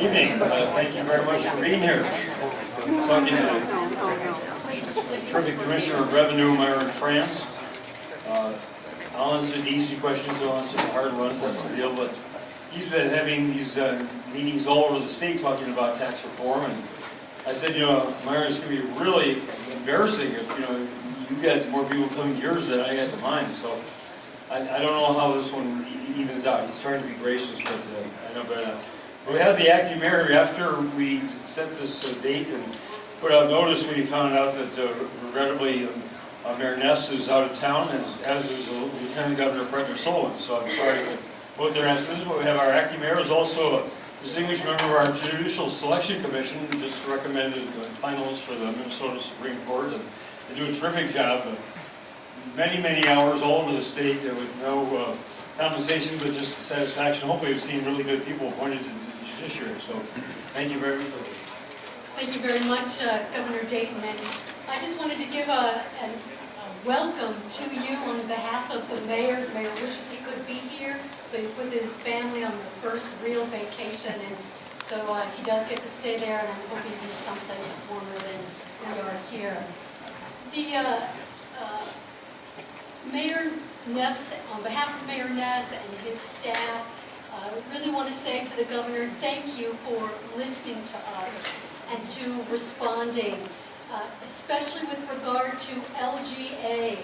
Evening. Thank you very much for being here. Talking to terrific Commissioner of Revenue, Myron France. I'll answer the easy questions, I'll answer the hard ones, that's the deal. But he's been having these meetings all over the state talking about tax reform. And I said, Myron, it's going to be really embarrassing if, you get more people coming to yours than I get to mine. So I don't know how this one evens out. He's trying to be gracious, but I know better now. But we had the acting mayor after we set this date and put out notice when he found out that regrettably Mayor Ness is out of town, as is Lieutenant Governor Frederick Sullivan. So I'm sorry for both their absences, but we have our acting mayor is also a distinguished member of our Judicial Selection Commission, who just recommended finalists for the Minnesota Supreme Court, and they do a terrific job. Many, many hours all over the state with no compensation, but just satisfaction. Hopefully we've seen really good people appointed to the judiciary. So thank you very much. Thank you very much, Governor Dayton. And I just wanted to give a welcome to you on behalf of the mayor. The mayor wishes he could be here, but he's with his family on the first real vacation, and so he does get to stay there, and I'm hoping he's someplace warmer than we are here. The Mayor Ness, on behalf of Mayor Ness and his staff, I really want to say to the governor, thank you for listening to us and to responding, especially with regard to LGA,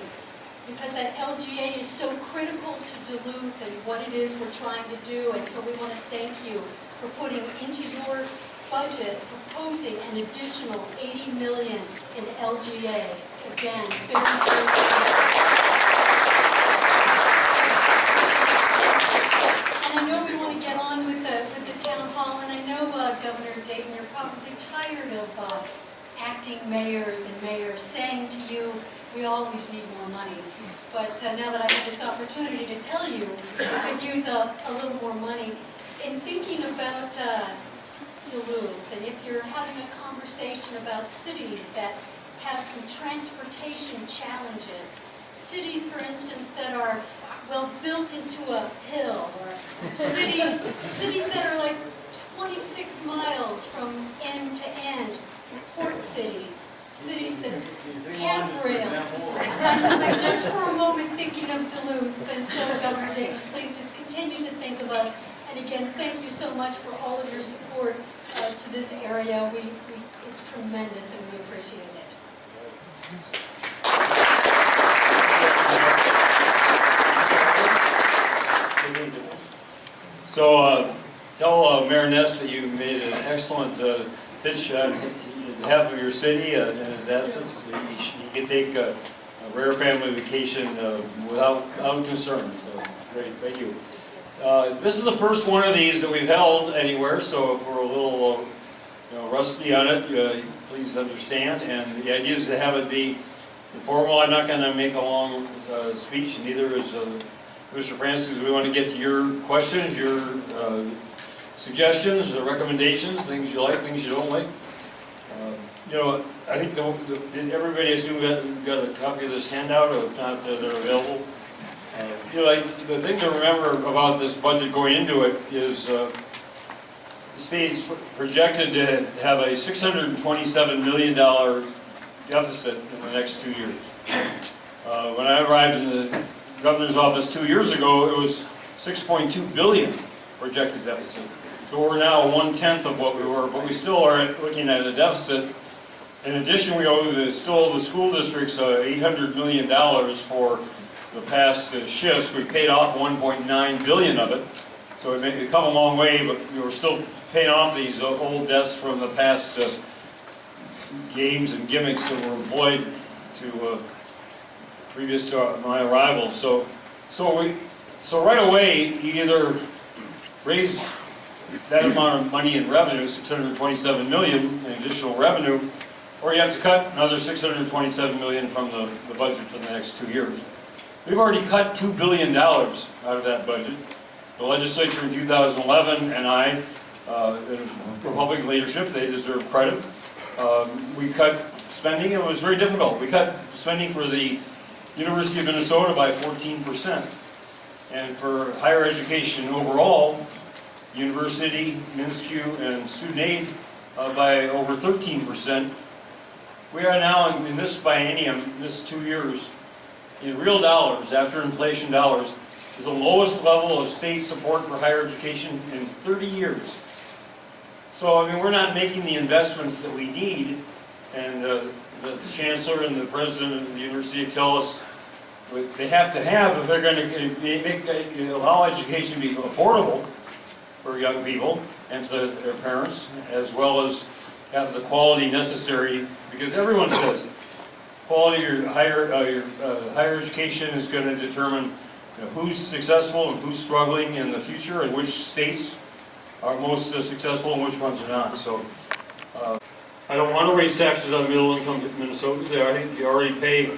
because that LGA is so critical to Duluth and what it is we're trying to do. And so we want to thank you for putting into your budget, proposing an additional $80 million in LGA. Again, very And I know we want to get on with the town hall, and I know, Governor Dayton, you're probably tired of acting mayors and mayors saying to you, we always need more money. But now that I have this opportunity to tell you, we could use a little more money. In thinking about Duluth, and if you're having a conversation about cities that have some transportation challenges, cities, for instance, that are well built into a hill, or cities that are like 26 miles from end to end, port cities, cities that have rail. I'm just for a moment thinking of Duluth, and so Governor Dayton, please just continue to think of us. And again, thank you so much for all of your support to this area. It's tremendous, and we appreciate it. So tell Mayor Ness that you made an excellent pitch on behalf of your city and his absence. He can take a rare family vacation without concern. So great, thank you. This is the first one of these that we've held anywhere, so if we're a little rusty on it, please understand. And the idea is to have it be informal. I'm not going to make a long speech, neither is Mr. France, because we want to get to your questions, your suggestions, recommendations, things you like, things you don't like. I think did everybody assume got a copy of this handout, or if not, they're available. The thing to remember about this budget going into it is the state's projected to have a $627 million deficit in the next 2 years. When I arrived in the governor's office 2 years ago, it was $6.2 billion projected deficit. So we're now 1/10 of what we were, but we still are looking at a deficit. In addition, we owe the school districts $800 million for the past shifts. We paid off $1.9 billion of it. So it may come a long way, but we're still paying off these old debts from the past games and gimmicks that were employed to previous to my arrival. So right away, you either raise that amount of money in revenue, $627 million in additional revenue, or you have to cut another $627 million from the budget for the next 2 years. We've already cut $2 billion out of that budget. The legislature in 2011 and I, the Republican leadership, they deserve credit. We cut spending. It was very difficult. We cut spending for the University of Minnesota by 14%. And for higher education overall, university, MINSCU, and student aid by over 13%. We are now in this biennium, this 2 years, in real dollars, after inflation dollars, is the lowest level of state support for higher education in 30 years. So, I mean, we're not making the investments that we need, and the chancellor and the president of the university tell us they have to have if they're going to allow education to be affordable for young people and to their parents, as well as have the quality necessary, because everyone says quality of your higher education is going to determine who's successful and who's struggling in the future, and which states are most successful and which ones are not. So I don't want to raise taxes on middle-income Minnesotans. I think you already pay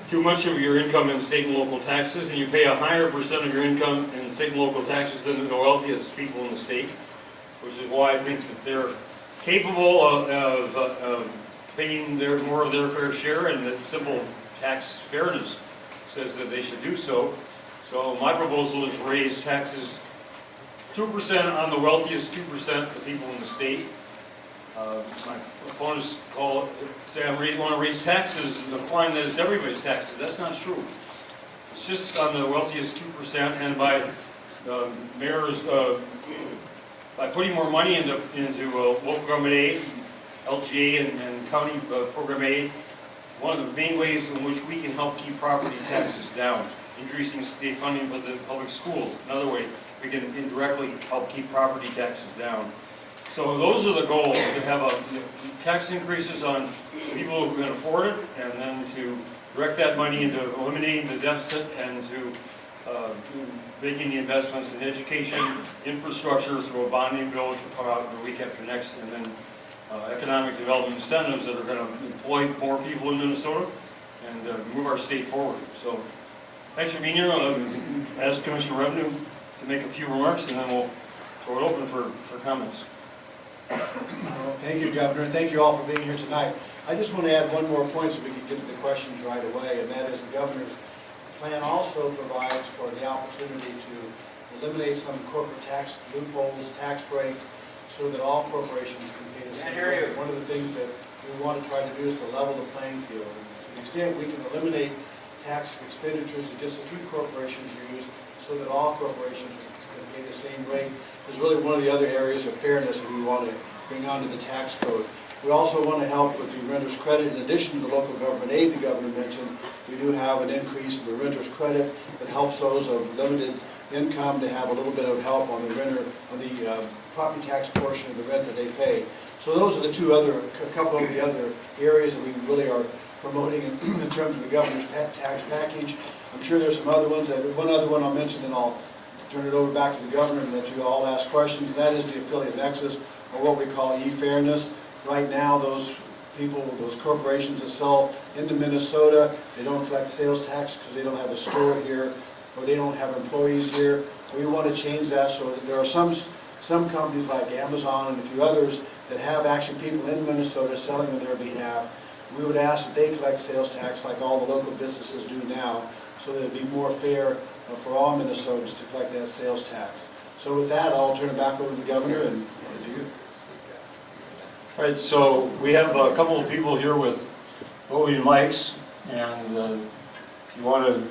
too much of your income in state and local taxes, and you pay a higher percent of your income in state and local taxes than the wealthiest people in the state, which is why I think that they're capable of paying more of their fair share, and that simple tax fairness says that they should do so. So my proposal is raise taxes 2% on the wealthiest 2% of the people in the state. My opponents say I want to raise taxes and implying that it's everybody's taxes. That's not true. It's just on the wealthiest 2%, and by mayors, by putting more money into local government aid, LGA, and county program aid. One of the main ways in which we can help keep property taxes down, increasing state funding for the public schools. Another way we can indirectly help keep property taxes down. So those are the goals, to have tax increases on people who can afford it, and then to direct that money into eliminating the deficit and to making the investments in education, infrastructure through a bonding bill, which will come out the week after next, and then economic development incentives that are going to employ more people in Minnesota and move our state forward. So thanks for being here. I'll ask Commissioner Revenue to make a few remarks, and then we'll throw it open for comments. Thank you, Governor, and thank you all for being here tonight. I just want to add one more point so we can get to the questions right away, and that is the Governor's plan also provides for the opportunity to eliminate some corporate tax loopholes, tax breaks, so that all corporations can pay the same rate. One of the things that we want to try to do is to level the playing field. And to the extent we can eliminate tax expenditures that just a few corporations use, so that all corporations can pay the same rate, is really one of the other areas of fairness that we want to bring onto the tax code. We also want to help with the renter's credit. In addition to the local government aid the Governor mentioned, we do have an increase in the renter's credit that helps those of limited income to have a little bit of help on the property tax portion of the rent that they pay. So those are a couple of the other areas that we really are promoting in terms of the Governor's tax package. I'm sure there's some other ones. One other one I'll mention, then I'll turn it over back to the Governor and let you all ask questions. That is the affiliate nexus, or what we call e-fairness. Right now, those corporations that sell into Minnesota, they don't collect sales tax because they don't have a store here, or they don't have employees here. We want to change that so that there are some companies like Amazon and a few others that have actually people in Minnesota selling on their behalf. We would ask that they collect sales tax like all the local businesses do now, so that it'd be more fair for all Minnesotans to collect that sales tax. So with that, I'll turn it back over to the Governor and to you. All right, so we have a couple of people here with voting mics, and if you want to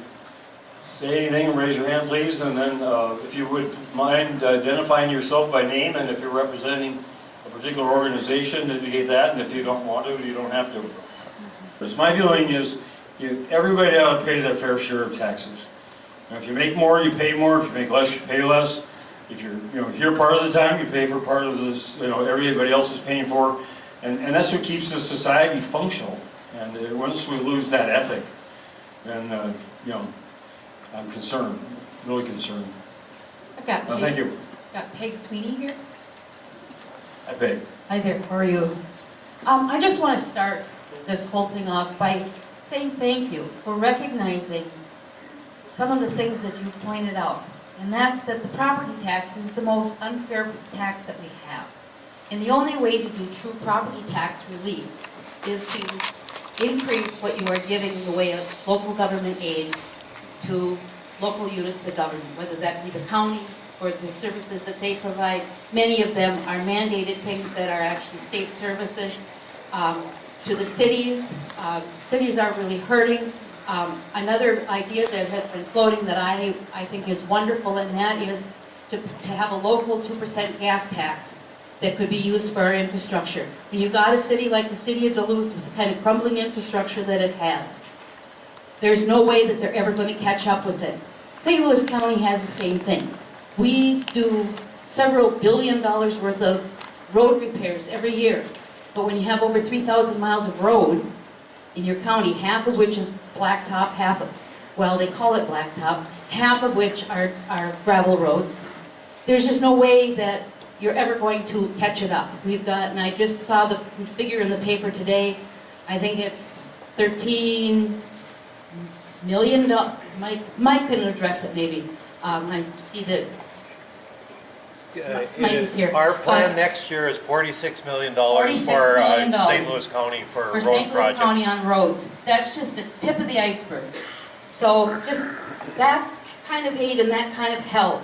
say anything, raise your hand, please, and then if you would mind identifying yourself by name, and if you're representing a particular organization, indicate that, and if you don't want to, you don't have to. But my feeling is everybody ought to pay their fair share of taxes. Now, if you make more, you pay more. If you make less, you pay less. If you're here part of the time, you pay for part of this, everybody else is paying for. And that's what keeps the society functional. And once we lose that ethic, then, I'm concerned, really concerned. I've got Peg, thank you. got Peg Sweeney here. I pay. Hi there, how are you? I just want to start this whole thing off by saying thank you for recognizing some of the things that you pointed out. And that's that the property tax is the most unfair tax that we have. And the only way to do true property tax relief is to increase what you are giving in the way of local government aid to local units of government, whether that be the counties, for the services that they provide. Many of them are mandated things that are actually state services. To the cities, cities are really hurting. Another idea that has been floating that I think is wonderful, and that is to have a local 2% gas tax that could be used for our infrastructure. When you've got a city like the city of Duluth with the kind of crumbling infrastructure that it has, there's no way that they're ever going to catch up with it. St. Louis County has the same thing. We do several $1 billion worth of road repairs every year. But when you have over 3,000 miles of road in your county, half of which is blacktop, half of, well, they call it blacktop, half of which are gravel roads, there's just no way that you're ever going to catch it up. We've got, and I just saw the figure in the paper today, I think it's $13 million. Mike can address it maybe. I see that Mike is here. Our plan next year is $46 million $46 for million. St. Louis County for For road St. Louis projects. County on roads. That's just the tip of the iceberg. So just that kind of aid and that kind of help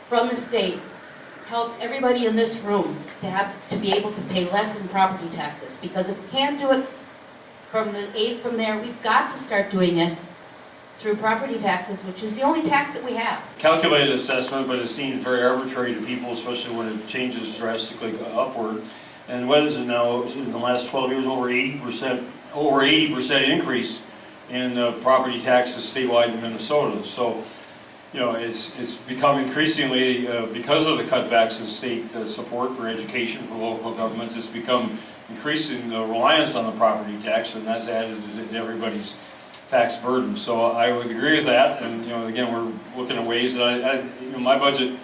from the state helps everybody in this room to be able to pay less in property taxes. Because if we can't do it from the aid from there, we've got to start doing it through property taxes, which is the only tax that we have. Calculated assessment, but it seems very arbitrary to people, especially when it changes drastically upward. And what is it now? In the last 12 years, over 80% increase in property taxes statewide in Minnesota. So, you know, it's become increasingly, because of the cutbacks in state support for education for local governments, it's become increasing reliance on the property tax, and that's added to everybody's tax burden. So I would agree with that, and you know, again, we're looking at ways that my budget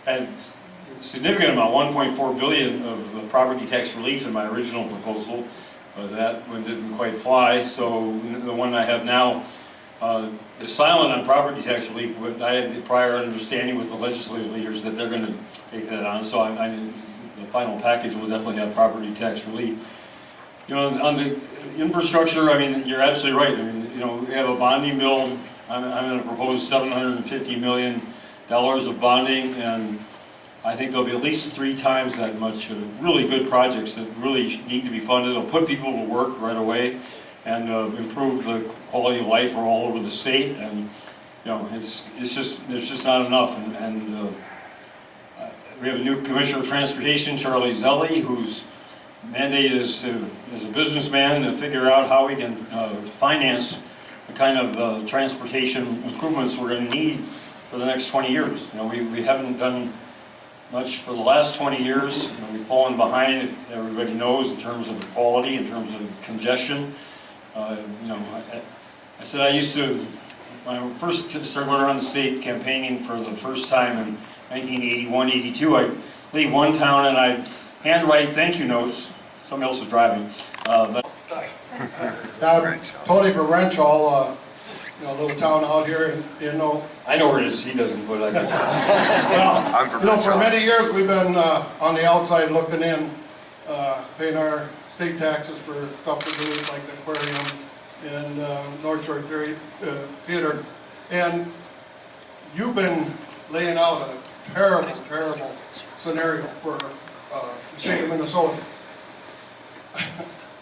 had a significant amount, 1.4 billion of property tax relief in my original proposal. That one didn't quite fly, so the one I have now is silent on property tax relief, but I had the prior understanding with the legislative leaders that they're going to take that on, so the final package will definitely have property tax relief. You know, on the infrastructure, I mean, you're absolutely right. I mean, you know, we have a bonding bill. I'm going to propose $750 million of bonding, and I think there'll be at least 3 times that much really good projects that really need to be funded. It'll put people to work right away and improve the quality of life all over the state. And you know, it's just there's just not enough. And we have a new Commissioner of Transportation, Charlie Zelli, whose mandate is as a businessman to figure out how we can finance the kind of transportation improvements we're going to need for the next 20 years. You know, we haven't done much for the last 20 years. You know, we've fallen behind, if everybody knows, in terms of quality, in terms of congestion. You know, I said I used to, when I first started going around the state campaigning for the first time in 1981, 82, I'd leave one town and I'd handwrite thank you notes. Somebody else is driving. Sorry. Tony from Wrenchall, you know, a little town out here, you know. I know where it is, he doesn't, but I can. Well, I'm from you know, for Wrenchall. many years, we've been on the outside looking in, paying our state taxes for stuff to do, like the aquarium and North Shore Theater. And you've been laying out a terrible, terrible scenario for the state of Minnesota.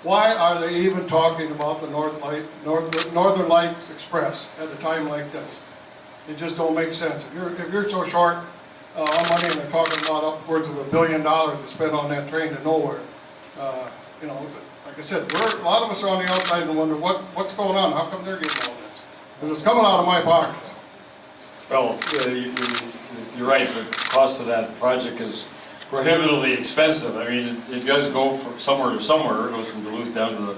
Why are they even talking about the Northern Lights Express at a time like this? It just don't make sense. If you're so short on money and they're talking about upwards of $1 billion to spend on that train to nowhere, you know, like I said, a lot of us are on the outside and wonder what's going on. How come they're getting all this? Because it's coming out of my pockets. Well, you're right, the cost of that project is prohibitively expensive. I mean, it does go from somewhere to somewhere. It goes from Duluth down to the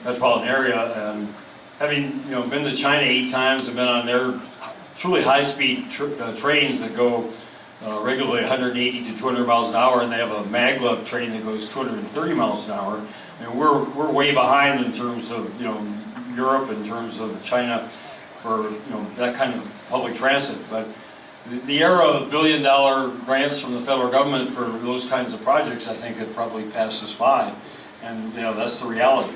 metropolitan area. And having, you know, been to China 8 times and been on their truly high-speed trains that go regularly 180 to 200 miles an hour, and they have a maglev train that goes 230 miles an hour. I mean, we're way behind in terms of, you know, Europe, in terms of China for, you know, that kind of public transit. But the era of $1 billion grants from the federal government for those kinds of projects, I think, had probably passed us by. And, you know, that's the reality.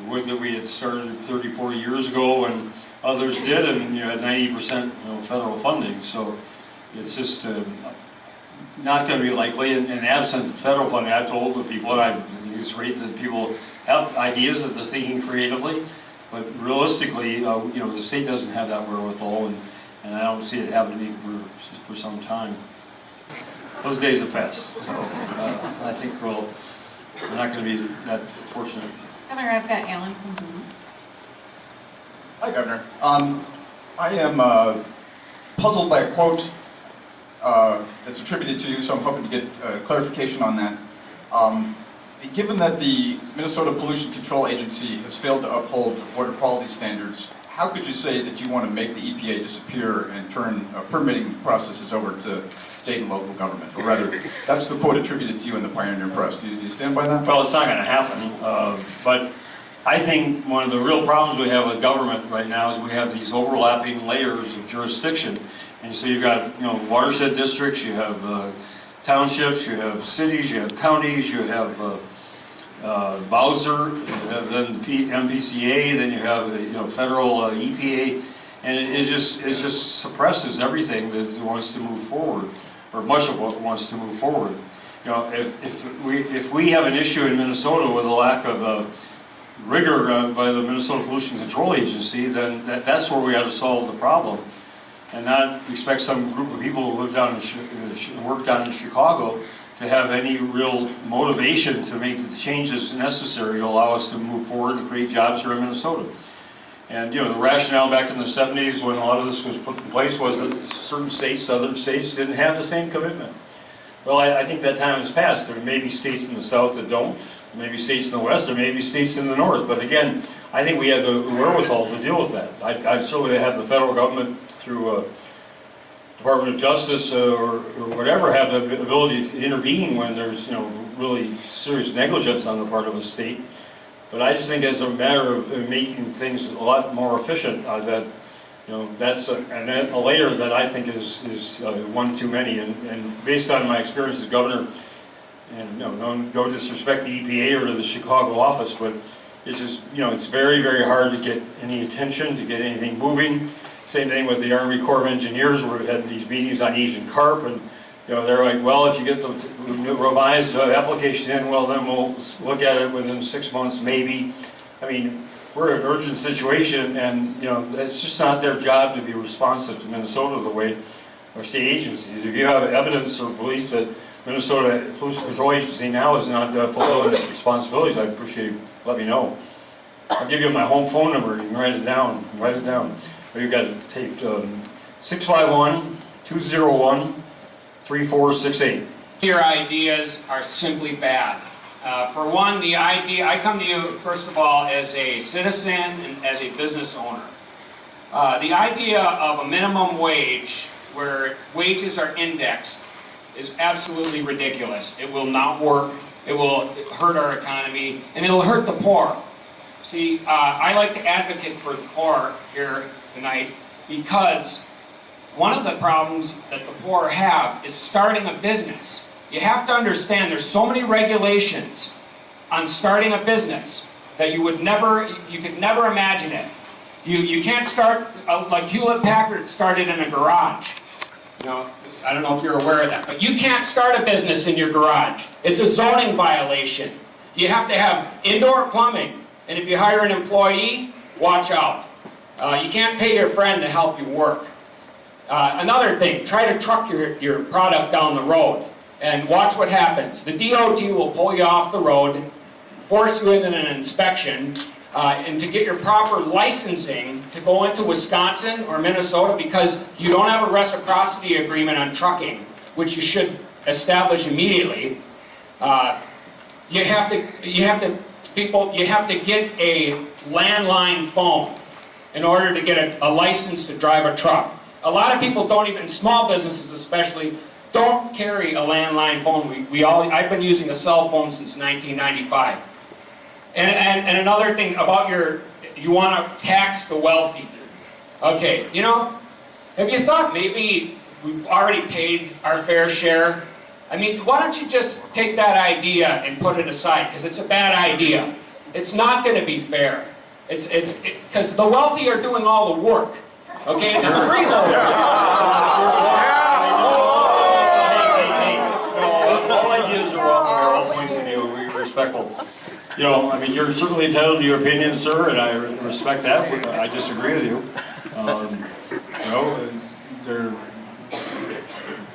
The wood that we had started 30, 40 years ago, and others did, and you had 90% federal funding. So it's just, not going to be likely, and absent federal funding, I've told the people, and I've used rates that people have ideas that they're thinking creatively, but realistically, the state doesn't have that wherewithal, and I don't see it happening for some time. Those days have passed, so I think we're not going to be that fortunate. Governor, I've got Alan from Duluth. Hi, Governor. I am puzzled by a quote that's attributed to you, so I'm hoping to get clarification on that. Given that the Minnesota Pollution Control Agency has failed to uphold water quality standards, how could you say that you want to make the EPA disappear and turn permitting processes over to state and local government? Or rather, that's the quote attributed to you in the Pioneer Press. Do you stand by that? Well, it's not going to happen, but I think one of the real problems we have with government right now is we have these overlapping layers of jurisdiction. And so you've got, watershed districts, you have townships, you have cities, you have counties, you have Bowser, you have then the MPCA, then you have federal EPA, and it just suppresses everything that wants to move forward, or much of what wants to move forward. If we have an issue in Minnesota with a lack of rigor by the Minnesota Pollution Control Agency, then that's where we got to solve the problem, and not expect some group of people who live down in work down in Chicago to have any real motivation to make the changes necessary to allow us to move forward and create jobs here in Minnesota. And the rationale back in the 70s when a lot of this was put in place was that certain states, southern states, didn't have the same commitment. Well, I think that time has passed. There may be states in the south that don't, there may be states in the west, there may be states in the north. But again, I think we have the wherewithal to deal with that. I certainly have the federal government through Department of Justice or whatever have the ability to intervene when there's really serious negligence on the part of a state. But I just think as a matter of making things a lot more efficient, that's a layer that I think is one too many. And based on my experience as governor, and no disrespect to EPA or to the Chicago office, but it's just it's very, very hard to get any attention, to get anything moving. Same thing with the Army Corps of Engineers, where we had these meetings on Asian carp, and they're like, well, if you get the revised application in, well, then we'll look at it within 6 months, maybe. I mean, we're in an urgent situation, and it's just not their job to be responsive to Minnesota the way our state agencies. If you have evidence or belief that Minnesota Pollution Control Agency now is not fulfilling its responsibilities, I'd appreciate you let me know. I'll give you my home phone number. You can write it down. Write it down. You've got it taped, 651-201-3468. Your ideas are simply bad. For one, the idea, I come to you, first of all, as a citizen and as a business owner. The idea of a minimum wage where wages are indexed is absolutely ridiculous. It will not work, it will hurt our economy, and it'll hurt the poor. See, I like to advocate for the poor here tonight because one of the problems that the poor have is starting a business. You have to understand there's so many regulations on starting a business that you could never imagine it. You can't start, like Hewlett-Packard started in a garage. I don't know if you're aware of that, but you can't start a business in your garage. It's a zoning violation. You have to have indoor plumbing, and if you hire an employee, watch out. You can't pay your friend to help you work. Another thing, try to truck your product down the road and watch what happens. The DOT will pull you off the road, force you into an inspection, and to get your proper licensing to go into Wisconsin or Minnesota, because you don't have a reciprocity agreement on trucking, which you should establish immediately. You have to get a landline phone in order to get a license to drive a truck. A lot of people don't even, small businesses especially, don't carry a landline phone. I've been using a cell phone since 1995. And another thing about you want to tax the wealthy. Okay, have you thought maybe we've already paid our fair share? I mean, why don't you just take that idea and put it aside, because it's a bad idea. It's not going to be fair. Because the wealthy are doing all the work. Okay, and the freeloaders. ideas are welcome, here, all points of view, we're respectful. You know, I mean, you're certainly entitled to your opinion, sir, and I respect that, but I disagree with you. You know, there are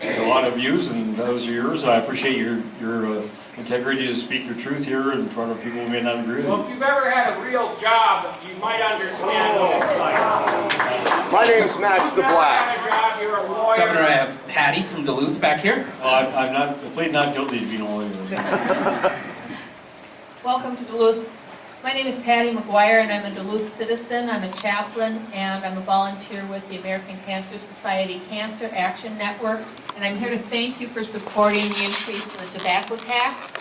a lot of views, and those are yours, and I appreciate your integrity to speak your truth here in front of people who may not agree with Well, you. if you've ever had a real job, you might understand what it's like. My name's Max the If you've never Black. had a job, you're a lawyer. Governor, I have Patty from Duluth back here. I'm not, I plead not guilty to being a lawyer. Welcome to Duluth. My name is Patty McGuire, and I'm a Duluth citizen. I'm a chaplain, and I'm a volunteer with the American Cancer Society Cancer Action Network. And I'm here to thank you for supporting the increase in the tobacco tax.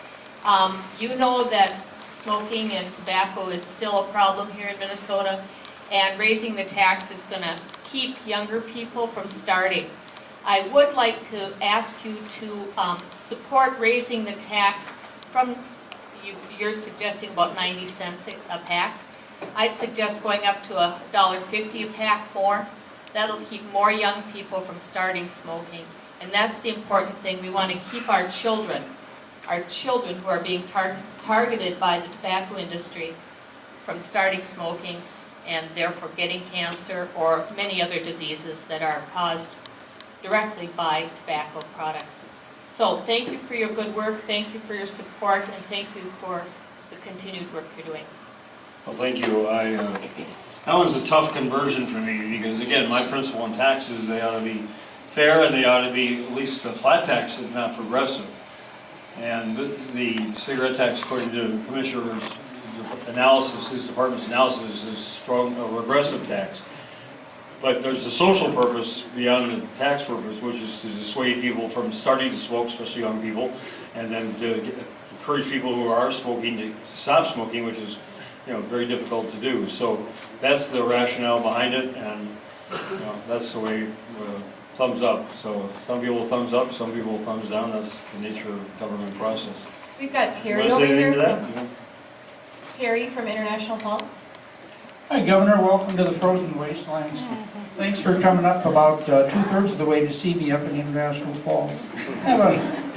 You know that smoking and tobacco is still a problem here in Minnesota, and raising the tax is going to keep younger people from starting. I would like to ask you to support raising the tax from, you're suggesting about 90 cents a pack. I'd suggest going up to $1.50 a pack more. That'll keep more young people from starting smoking. And that's the important thing. We want to keep our children who are being targeted by the tobacco industry from starting smoking and therefore getting cancer or many other diseases that are caused directly by tobacco products. So thank you for your good work, thank you for your support, and thank you for the continued work you're doing. Well, thank you. That was a tough conversion for me because, again, my principle on taxes, they ought to be fair and they ought to be at least a flat tax, if not progressive. And the cigarette tax, according to the Commissioner's analysis, his department's analysis, is strong, a regressive tax. But there's a social purpose beyond the tax purpose, which is to dissuade people from starting to smoke, especially young people, and then to encourage people who are smoking to stop smoking, which is, you know, very difficult to do. So that's the rationale behind it, and you know, that's the way thumbs up. So some people thumbs up, some people thumbs down. That's the nature of the government process. We've got Terry Want to over say anything here. to that? Yeah. Terry from International Falls. Hi, Governor. Welcome to the frozen wastelands. Thanks for coming up about 2/3 of the way to see me up in International Falls. I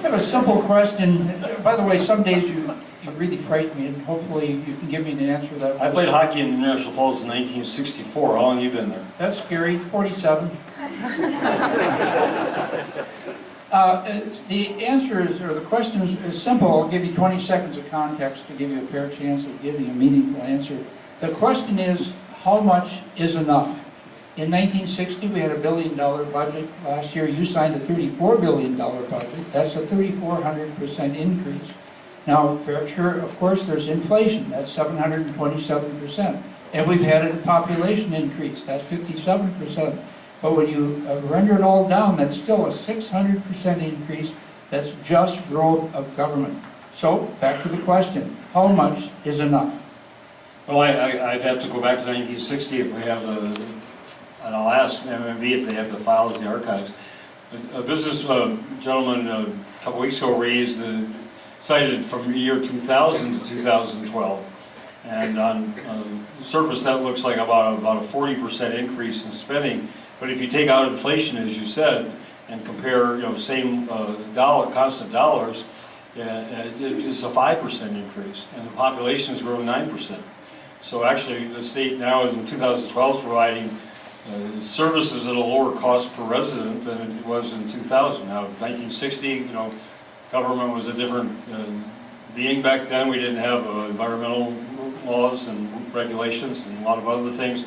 have a simple question. By the way, some days you really frighten me, and hopefully you can give me an answer that. I played hockey in International Falls in 1964. How long have you been there? That's scary. 47. The answer is, or the question is simple. I'll give you 20 seconds of context to give you a fair chance of giving a meaningful answer. The question is, how much is enough? In 1960, we had $1 billion budget. Last year, you signed a $34 billion budget. That's a 3,400% increase. Now, sure, of course, there's inflation. That's 727%. And we've had a population increase. That's 57%. But when you render it all down, that's still a 600% increase. That's just growth of government. So, back to the question. How much is enough? Well, I'd have to go back to 1960 if we have and I'll ask MMB if they have the files in the archives. A business gentleman a couple weeks ago cited from the year 2000 to 2012. And on the surface, that looks like about a 40% increase in spending. But if you take out inflation, as you said, and compare, you know, same constant dollars, it's a 5% increase, and the population has grown 9%. So actually, the state now is in 2012 is providing services at a lower cost per resident than it was in 2000. Now, 1960, you know, government was a different being back then. We didn't have environmental laws and regulations and a lot of other things.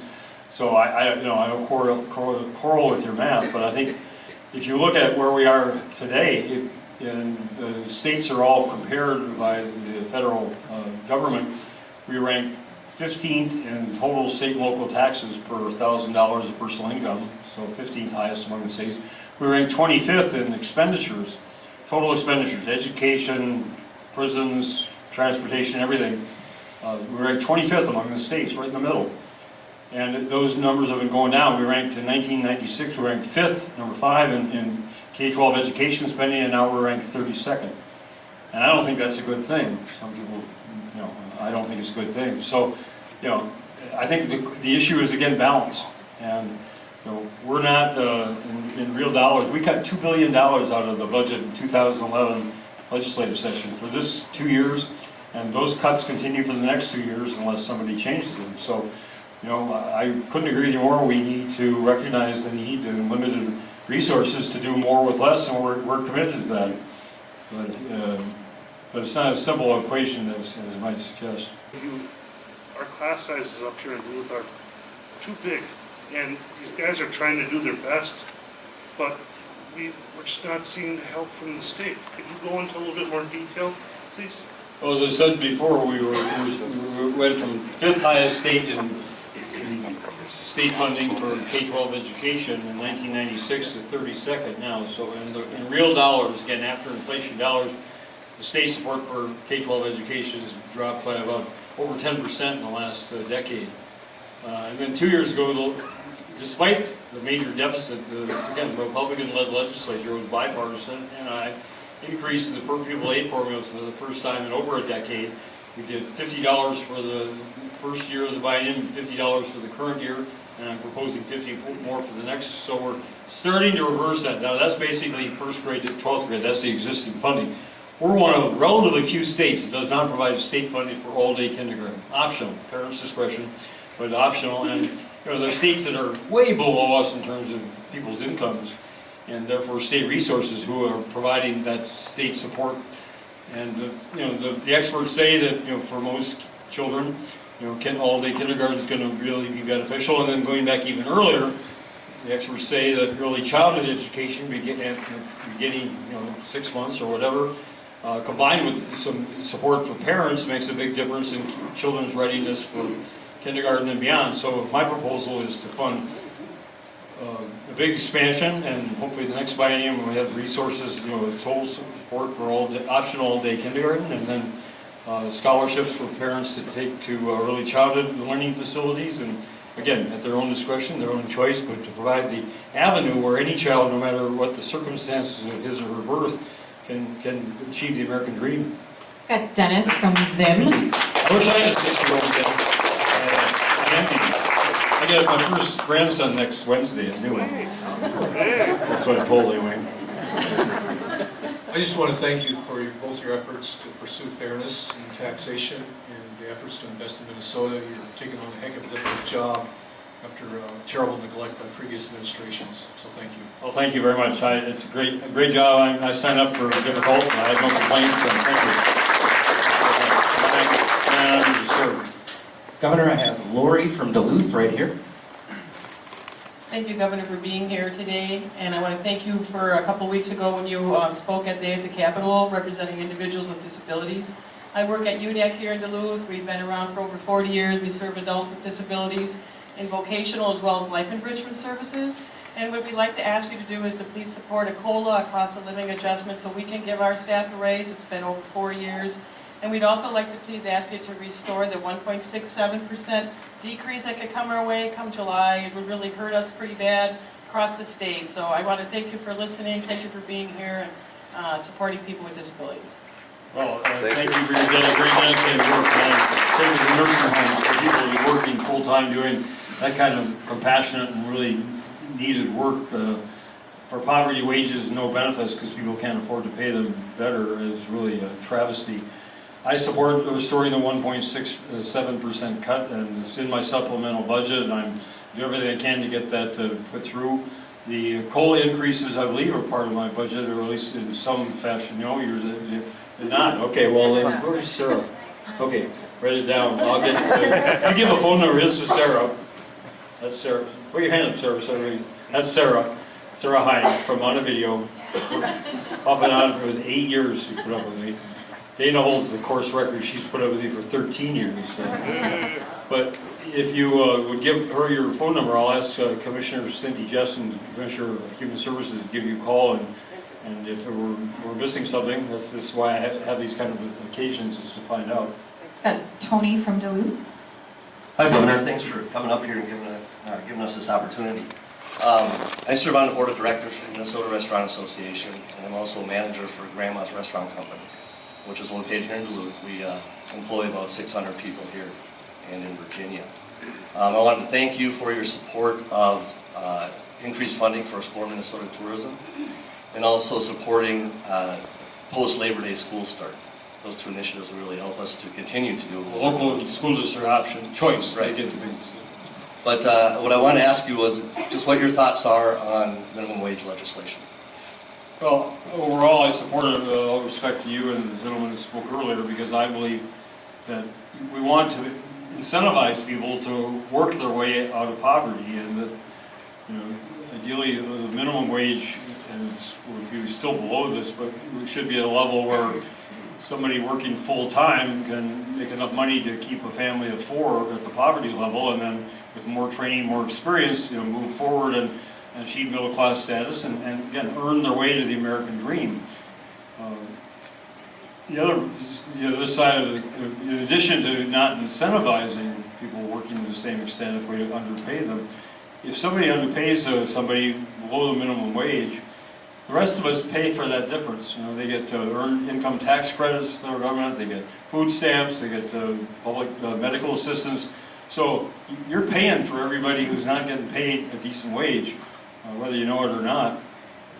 So I don't quarrel with your math, but I think if you look at where we are today, and the states are all compared by the federal government, we rank 15th in total state and local taxes per $1,000 of personal income, so 15th highest among the states. We rank 25th in expenditures, total expenditures, education, prisons, transportation, everything. We rank 25th among the states, right in the middle. And those numbers have been going down. We ranked in 1996, we ranked 5th, number 5 in K-12 education spending, and now we're ranked 32nd. And I don't think that's a good thing. Some people, you know, I don't think it's a good thing. So, you know, I think the issue is, again, balance. And, you know, we're not, in real dollars, we cut $2 billion out of the budget in 2011 legislative session for this 2 years, and those cuts continue for the next 2 years unless somebody changes them. So, you know, I couldn't agree with you more. We need to recognize the need and limited resources to do more with less, and we're committed to that. But it's not a simple equation as it might suggest. Our class sizes up here in Duluth are too big, and these guys are trying to do their best, but we're just not seeing the help from the state. Could you go into a little bit more detail, please? Well, as I said before, we went from fifth highest state in state funding for K-12 education in 1996 to 32nd now. So in real dollars, again, after inflation dollars, the state support for K-12 education has dropped by about over 10% in the last decade. And then 2 years ago, despite the major deficit, again, the Republican-led legislature was bipartisan, and I increased the per pupil aid formula for the first time in over a decade. We did $50 for the first year of the biennium, $50 for the current year, and I'm proposing $50 more for the next. So we're starting to reverse that. Now that's basically first grade to 12th grade. That's the existing funding. We're one of relatively few states that does not provide state funding for all-day kindergarten. Optional, parents' discretion, but optional. And you know, there are states that are way below us in terms of people's incomes, and therefore state resources who are providing that state support. And you know, the experts say that, you know, for most children, you know, all-day kindergarten is going to really be beneficial. And then going back even earlier, the experts say that early childhood education, beginning, you know, 6 months or whatever, combined with some support for parents, makes a big difference in children's readiness for kindergarten and beyond. So my proposal is to fund a big expansion, and hopefully the next biennium we have resources, you know, with total support for optional all-day kindergarten, and then scholarships for parents to take to early childhood learning facilities, and again, at their own discretion, their own choice, but to provide the avenue where any child, no matter what the circumstances of his or her birth, can achieve the American dream. Got Dennis from Zim. I wish I had a 6-year-old kid. I get my first grandson next Wednesday, a new one. That's what I told him. I just want to thank you for both your efforts to pursue fairness in taxation and the efforts to invest in Minnesota. You're taking on a heck of a difficult job after terrible neglect by previous administrations, so thank you. Well, thank you very much. It's a great job. I signed up for difficult, and I have no complaints, so thank you. And sir. Governor, I have Lori from Duluth right here. Thank you, Governor, for being here today. And I want to thank you for a couple weeks ago when you spoke at the Capitol representing individuals with disabilities. I work at UDEC here in Duluth. We've been around for over 40 years. We serve adults with disabilities in vocational as well as life enrichment services. And what we'd like to ask you to do is to please support a COLA, a cost of living adjustment, so we can give our staff a raise. It's been over 4 years. And we'd also like to please ask you to restore the 1.67% decrease that could come our way come July. It would really hurt us pretty bad across the state. So I want to thank you for listening, thank you for being here and supporting people with disabilities. Well, thank you for your dedicated work, man. Same as the nursing homes, for people who are working full-time doing that kind of compassionate and really needed work for poverty wages and no benefits because people can't afford to pay them better is really a travesty. I support restoring the 1.67% cut, and it's in my supplemental budget, and I'm doing everything I can to get that put through. The COLA increases, I believe, are part of my budget, or at least in some fashion. No, you're not. Okay, well, then, where's Sarah? Okay, write it down. I'll get. You give a phone number. This is Sarah. That's Sarah. Put your hand up, Sarah. That's Sarah. Sarah Hine from On a Video. Off and on for 8 years she put up with me. Dana holds the course record. She's put up with me for 13 years. But if you would give her your phone number, I'll ask Commissioner Cindy Jessen, Commissioner of Human Services, to give you a call. And if we're missing something, this is why I have these kind of occasions, is to find out. Tony from Duluth. Hi, Governor. Thanks for coming up here and giving us this opportunity. I serve on the board of directors for the Minnesota Restaurant Association, and I'm also a manager for Grandma's Restaurant Company, which is located here in Duluth. We employ about 600 people here and in Virginia. I want to thank you for your support of increased funding for Explore Minnesota Tourism, and also supporting post-Labor Day school start. Those two initiatives will really help us to continue to do. Local school district option, choice. Right. They get the things. But what I wanted to ask you was just what your thoughts are on minimum wage legislation. Well, overall, I support it, all respect to you and the gentleman who spoke earlier, because I believe that we want to incentivize people to work their way out of poverty, and that, you know, ideally, the minimum wage would be still below this, but we should be at a level where somebody working full-time can make enough money to keep a family of 4 at the poverty level, and then with more training, more experience, you know, move forward and achieve middle-class status, and again, earn their way to the American dream. The other side of it, in addition to not incentivizing people working to the same extent if we underpay them, if somebody underpays somebody below the minimum wage, the rest of us pay for that difference. You know, they get earned income tax credits from the government, they get food stamps, they get public medical assistance. So you're paying for everybody who's not getting paid a decent wage, whether you know it or not.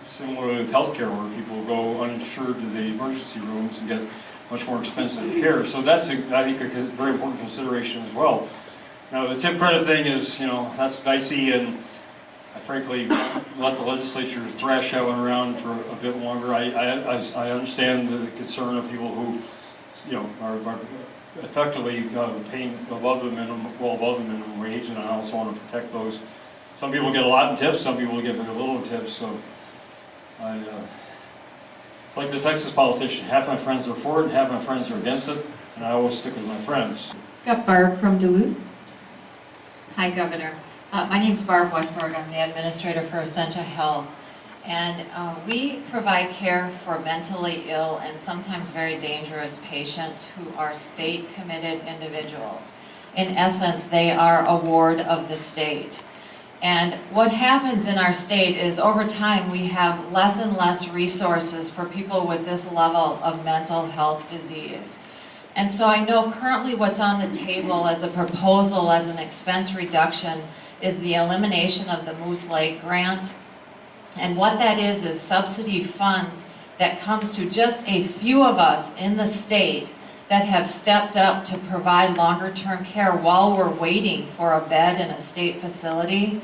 Similar with healthcare, where people go uninsured to the emergency rooms and get much more expensive care. So that's, I think, a very important consideration as well. Now, the tip credit thing is, you know, that's dicey, and I frankly let the legislature thrash that one around for a bit longer. I understand the concern of people who, you know, are effectively paying above the minimum, well above the minimum wage, and I also want to protect those. Some people get a lot in tips, some people get very little in tips. So it's like the Texas politician. Half my friends are for it, and half my friends are against it, and I always stick with my friends. Got Barb from Duluth. Hi, Governor. My name's Barb Westberg. I'm the administrator for Essentia Health. And we provide care for mentally ill and sometimes very dangerous patients who are state-committed individuals. In essence, they are a ward of the state. And what happens in our state is over time we have less and less resources for people with this level of mental health disease. And so I know currently what's on the table as a proposal as an expense reduction is the elimination of the Moose Lake grant. And what that is subsidy funds that comes to just a few of us in the state that have stepped up to provide longer-term care while we're waiting for a bed in a state facility.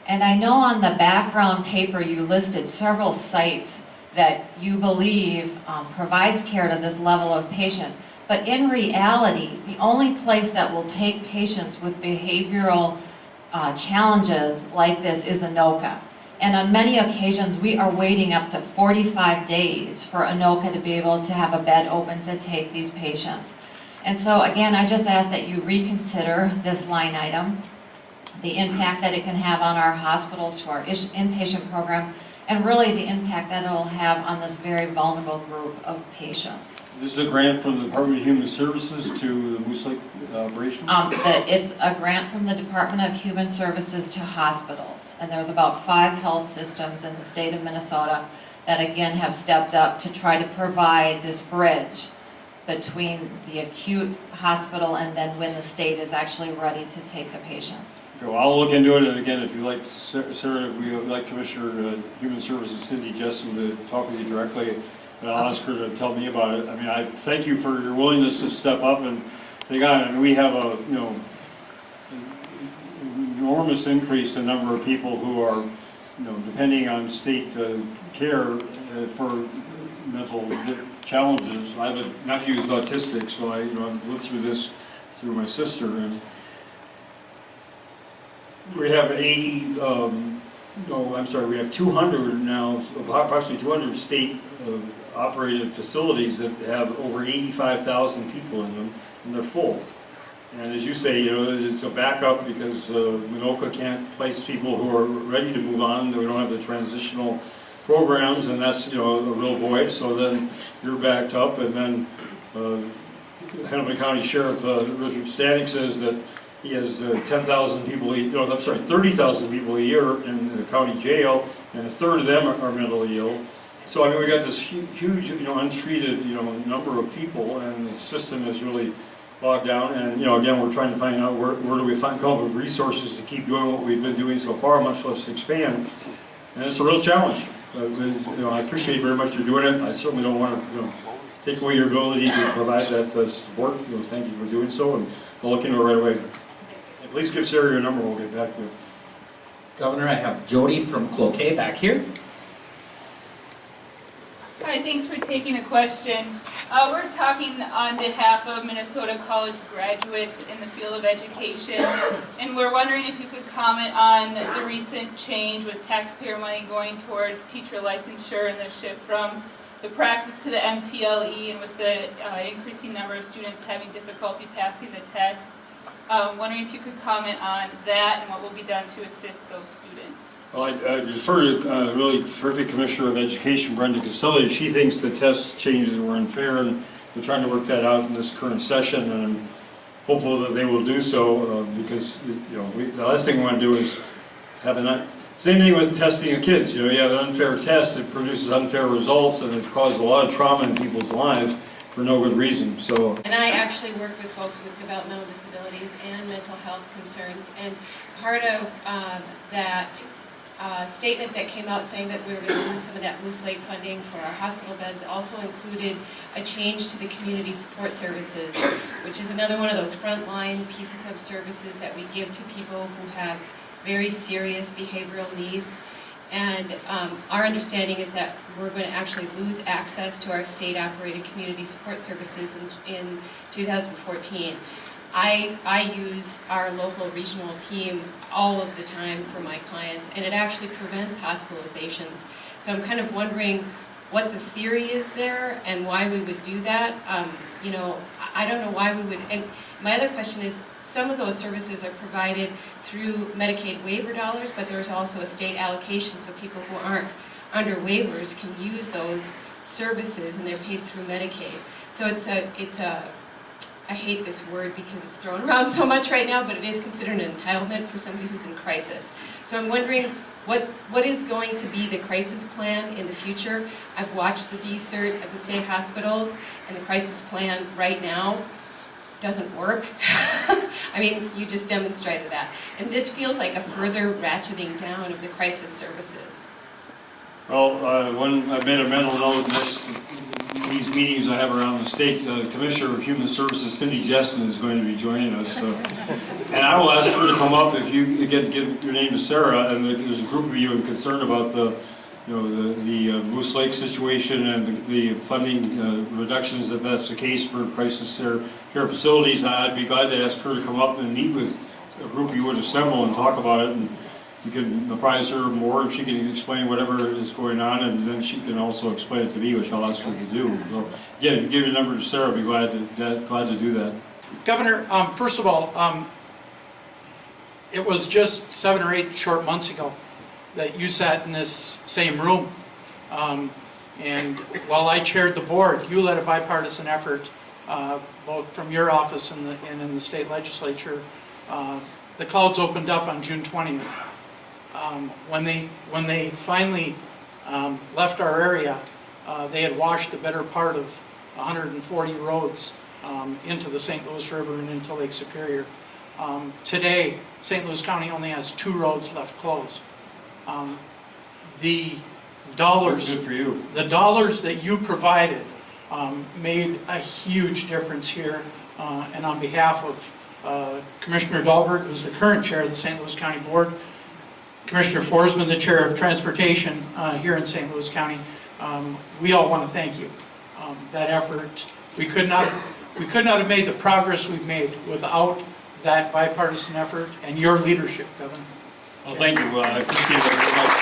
And I know on the background paper you listed several sites that you believe provides care to this level of patient. But in reality, the only place that will take patients with behavioral challenges like this is Anoka. And on many occasions, we are waiting up to 45 days for Anoka to be able to have a bed open to take these patients. And so again, I just ask that you reconsider this line item, the impact that it can have on our hospitals, to our inpatient program, and really the impact that it'll have on this very vulnerable group of patients. This is a grant from the Department of Human Services to the Moose Lake operation? It's a grant from the Department of Human Services to hospitals. And there's about 5 health systems in the state of Minnesota that again have stepped up to try to provide this bridge between the acute hospital and then when the state is actually ready to take the patients. Okay, well, I'll look into it, and again, if you'd like, Sarah, we would like Commissioner Human Services Cindy Jessen to talk with you directly, and I'll ask her to tell me about it. I mean, I thank you for your willingness to step up and take on it. I mean, we have a, you know, enormous increase in number of people who are, you know, depending on state care for mental challenges. I have a nephew who's autistic, so I, you know, I've lived through this through my sister, and we have 80, we have 200 now, approximately 200 state operated facilities that have over 85,000 people in them, and they're full. And as you say, you know, it's a backup because Minoka can't place people who are ready to move on. We don't have the transitional programs, and that's, you know, a real void. So then you're backed up, and then Hennepin County Sheriff Richard Stanek says that he has 10,000 people, 30,000 people a year in the county jail, and a third of them are mentally ill. So I mean, we got this huge, you know, untreated, you know, number of people, and the system is really bogged down. And you know, again, we're trying to find out where do we come up with resources to keep doing what we've been doing so far, much less expand. And it's a real challenge. I appreciate very much you're doing it. I certainly don't want to, take away your ability to provide that support. Thank you for doing so, and I'll look into it right away. And please give Sarah your number, we'll get back to you. Governor, I have Jody from Cloquet back here. Hi, thanks for taking a question. We're talking on behalf of Minnesota college graduates in the field of education, and we're wondering if you could comment on the recent change with taxpayer money going towards teacher licensure and the shift from the praxis to the MTLE, and with the increasing number of students having difficulty passing the test. Wondering if you could comment on that and what will be done to assist those students. Well, I defer to really terrific Commissioner of Education, Brenda Caselli. She thinks the test changes were unfair, and we're trying to work that out in this current session, and I'm hopeful that they will do so, because the last thing we want to do is have same thing with testing of kids. You have an unfair test, it produces unfair results, and it causes a lot of trauma in people's lives for no good reason. So. And I actually work with folks with developmental disabilities and mental health concerns, and part of that statement that came out saying that we were going to lose some of that Moose Lake funding for our hospital beds also included a change to the community support services, which is another one of those frontline pieces of services that we give to people who have very serious behavioral needs. And our understanding is that we're going to actually lose access to our state-operated community support services in 2014. I use our local regional team all of the time for my clients, and it actually prevents hospitalizations. So I'm kind of wondering what the theory is there and why we would do that. I don't know why we would. And my other question is, some of those services are provided through Medicaid waiver dollars, but there's also a state allocation, so people who aren't under waivers can use those services, and they're paid through Medicaid. So it's a I hate this word because it's thrown around so much right now, but it is considered an entitlement for somebody who's in crisis. So I'm wondering what is going to be the crisis plan in the future. I've watched the DCERT at the state hospitals, and the crisis plan right now doesn't work. I mean, you just demonstrated that. And this feels like a further ratcheting down of the crisis services. Well, when I've made a mental note, these meetings I have around the state, Commissioner of Human Services, Cindy Jessen, is going to be joining us. And I will ask her to come up if you give your name to Sarah, and if there's a group of you concerned about the Moose Lake situation and the funding reductions, if that's the case for crisis care facilities, I'd be glad to ask her to come up and meet with a group you would assemble and talk about it. And you can apprise her more, and she can explain whatever is going on, and then she can also explain it to me, which I'll ask her to do. So, again, if you give your number to Sarah, I'd be glad to do that. Governor, first of all, it was just 7 or 8 short months ago that you sat in this same room. And while I chaired the board, you led a bipartisan effort, both from your office and in the state legislature. The clouds opened up on June 20th. When they finally left our area, they had washed the better part of 140 roads into the St. Louis River and into Lake Superior. Today, St. Louis County only has 2 roads left closed. The dollars that you provided made a huge difference here, and on behalf of Commissioner Dahlberg, who's the current chair of the St. Louis County Board, Commissioner Forsman, the chair of transportation here in St. Louis County, we all want to thank you. That effort, we could not have made the progress we've made without that bipartisan effort and your leadership, Governor. Well, thank you. I appreciate it very much.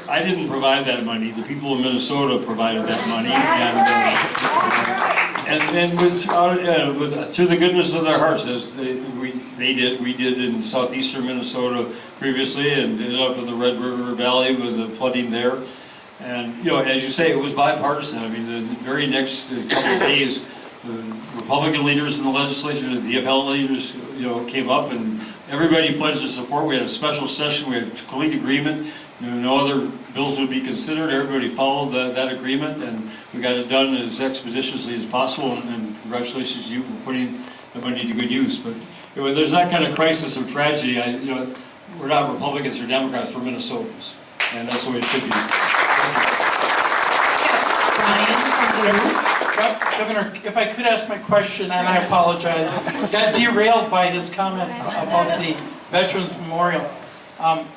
I didn't provide that money. The people of Minnesota provided that money, and through the goodness of their hearts, as we did in southeastern Minnesota previously, and did up in the Red River Valley with the flooding there. And as you say, it was bipartisan. I mean, the very next couple of days, the Republican leaders in the legislature, the DFL leaders, came up, and everybody pledged their support. We had a special session. We had complete agreement. No other bills would be considered. Everybody followed that agreement, and we got it done as expeditiously as possible. And congratulations to you for putting the money to good use. But there's that kind of crisis or tragedy, we're not Republicans or Democrats, we're Minnesotans, and that's the way it should be. Governor, if I could ask my question, and I apologize, got derailed by his comment about the Veterans Memorial.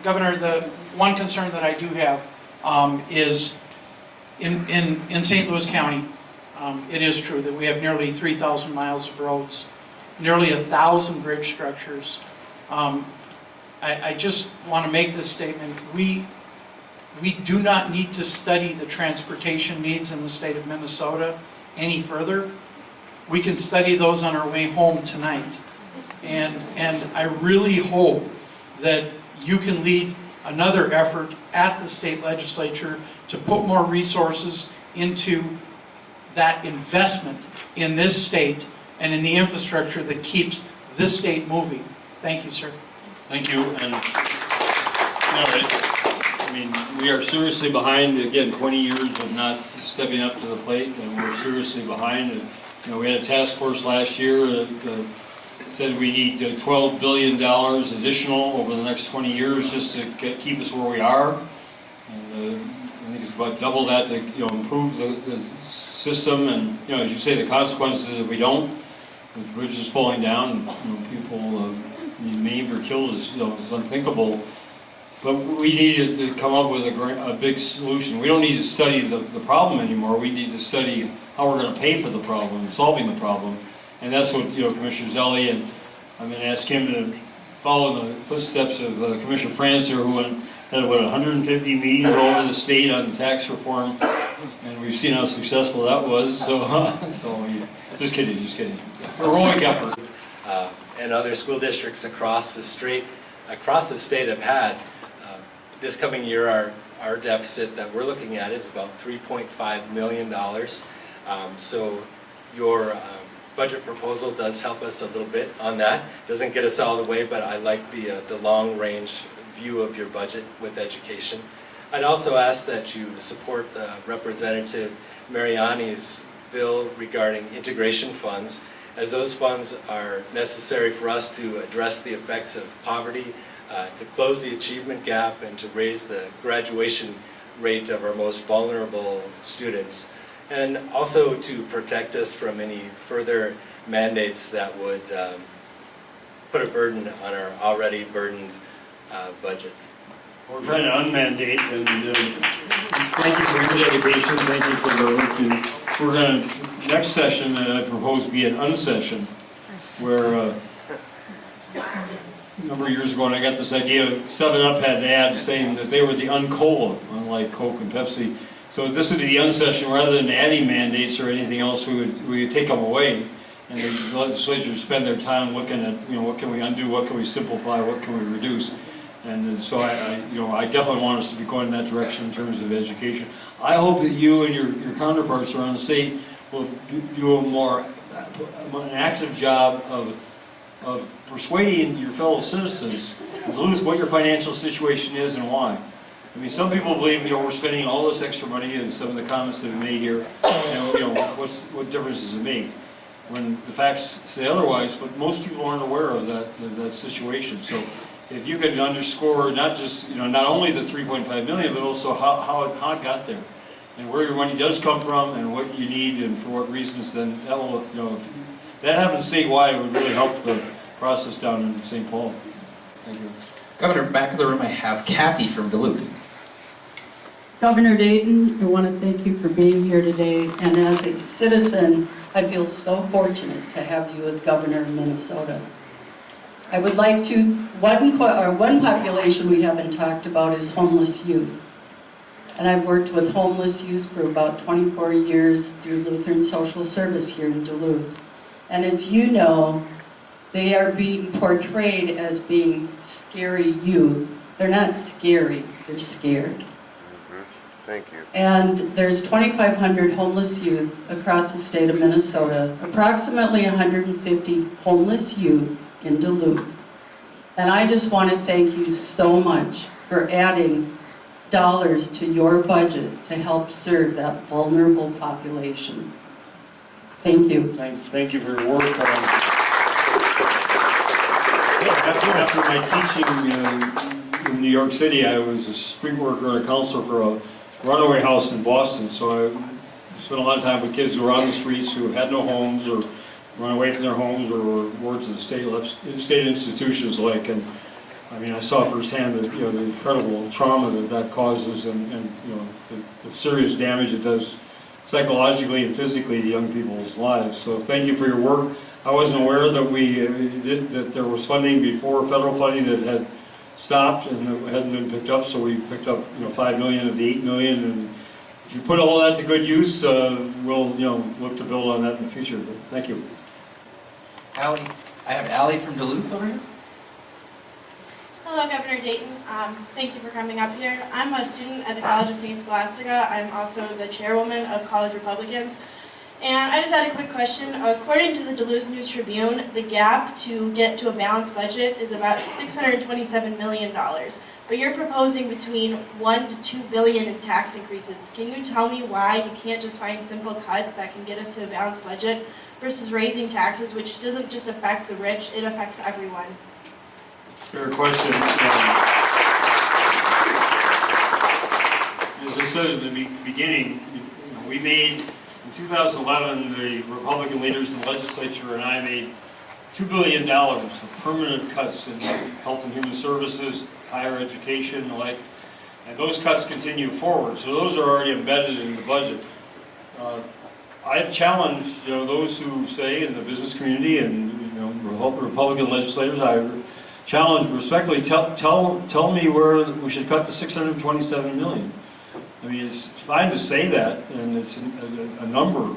Governor, the one concern that I do have is in St. Louis County, it is true that we have nearly 3,000 miles of roads, nearly 1,000 bridge structures. I just want to make this statement. We do not need to study the transportation needs in the state of Minnesota any further. We can study those on our way home tonight. And I really hope that you can lead another effort at the state legislature to put more resources into that investment in this state and in the infrastructure that keeps this state moving. Thank you, sir. Thank you, and we are seriously behind, again, 20 years of not stepping up to the plate, and we're seriously behind. And, we had a task force last year that said we need $12 billion additional over the next 20 years just to keep us where we are. And I think it's about double that to improve the system, and as you say, the consequences if we don't, the bridge is falling down, and people being maimed or killed is unthinkable. But we need to come up with a big solution. We don't need to study the problem anymore. We need to study how we're going to pay for the problem, solving the problem. And that's what Commissioner Zelli, and I'm going to ask him to follow the footsteps of Commissioner Franzer, who had 150 meetings all over the state on tax reform, and we've seen how successful that was. So yeah. Just kidding. Heroic effort. And other school districts across the state have had. This coming year, our deficit that we're looking at is about $3.5 million. So your budget proposal does help us a little bit on that. Doesn't get us all the way, but I like the long-range view of your budget with education. I'd also ask that you support Representative Mariani's bill regarding integration funds, as those funds are necessary for us to address the effects of poverty, to close the achievement gap, and to raise the graduation rate of our most vulnerable students, and also to protect us from any further mandates that would put a burden on our already burdened budget. We're trying to unmandate, and thank you for your dedication, thank you for the work. And we're going to, next session, I propose be an unsession, where a number of years ago, and I got this idea, 7-Up had an ad saying that they were the uncola, unlike Coke and Pepsi. So this would be the unsession, rather than adding mandates or anything else, we would take them away. And the legislature would spend their time looking at, what can we undo, what can we simplify, what can we reduce. And so I definitely want us to be going in that direction in terms of education. I hope that you and your counterparts around the state will do an active job of persuading your fellow citizens in Duluth what your financial situation is and why. I mean, some people believe, we're spending all this extra money, and some of the comments that have been made here, what difference does it make? When the facts say otherwise, but most people aren't aware of that situation. So if you could underscore not just, not only the 3.5 million, but also how it got there, and where your money does come from, and what you need, and for what reasons, then that will, if that happens statewide, it would really help the process down in St. Paul. Thank you. Governor, back of the room I have Kathy from Duluth. Governor Dayton, I want to thank you for being here today, and as a citizen, I feel so fortunate to have you as governor of Minnesota. I would like to, one population we haven't talked about is homeless youth. And I've worked with homeless youth for about 24 years through Lutheran Social Service here in Duluth. And as you know, they are being portrayed as being scary youth. They're not scary, they're scared. Thank you. And there's 2,500 homeless youth across the state of Minnesota, approximately 150 homeless youth in Duluth. And I just want to thank you so much for adding dollars to your budget to help serve that vulnerable population. Thank you. Thank you for your work. After my teaching in New York City, I was a street worker and a counselor for a runaway house in Boston. So I spent a lot of time with kids who were on the streets who had no homes or run away from their homes or were wards of the state institutions like. And I mean, I saw firsthand the the incredible trauma that causes and the serious damage it does psychologically and physically to young people's lives. So thank you for your work. I wasn't aware that that there was funding before, federal funding that had stopped and it hadn't been picked up. So we picked up $5 million of the $8 million, and if you put all that to good use, we'll look to build on that in the future. But thank you. Allie, I have Allie from Duluth over here. Hello, Governor Dayton. Thank you for coming up here. I'm a student at the College of St. Scholastica. I'm also the chairwoman of College Republicans. And I just had a quick question. According to the Duluth News Tribune, the gap to get to a balanced budget is about $627 million. But you're proposing between $1 to $2 billion in tax increases. Can you tell me why you can't just find simple cuts that can get us to a balanced budget versus raising taxes, which doesn't just affect the rich, it affects everyone? Fair question. As I said at the beginning, we made, in 2011, the Republican leaders in the legislature and I made $2 billion of permanent cuts in health and human services, higher education, and the like, and those cuts continue forward. So those are already embedded in the budget. I've challenged those who say in the business community and Republican legislators, I challenge respectfully, tell me where we should cut the $627 million. I mean, it's fine to say that, and it's a number,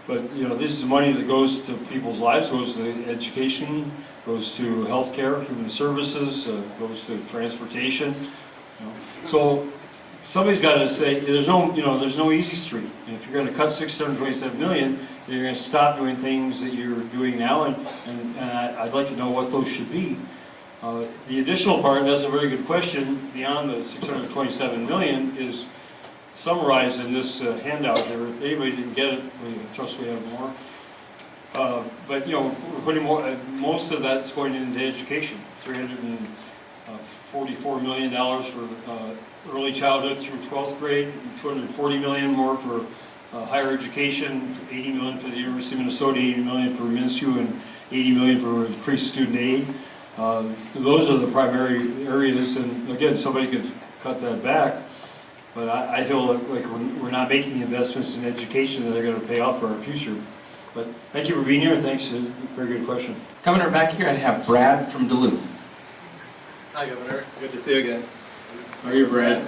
but this is money that goes to people's lives, goes to education, goes to health care, human services, goes to transportation. So somebody's got to say there's no easy street. And if you're going to cut $627 million, you're going to stop doing things that you're doing now, and I'd like to know what those should be. The additional part, and that's a very good question, beyond the $627 million is summarized in this handout here. If anybody didn't get it, I trust we have more. But we're putting more. Most of that's going into education. $344 million for early childhood through 12th grade, $240 million more for higher education, $80 million for the University of Minnesota, $80 million for MinSU, and $80 million for increased student aid. Those are the primary areas, and again, somebody could cut that back, but I feel like we're not making the investments in education that are going to pay off for our future. But thank you for being here. Thanks. Very good question. Governor, back here I have Brad from Duluth. Hi, Governor. Good to see you again. How are you, Brad?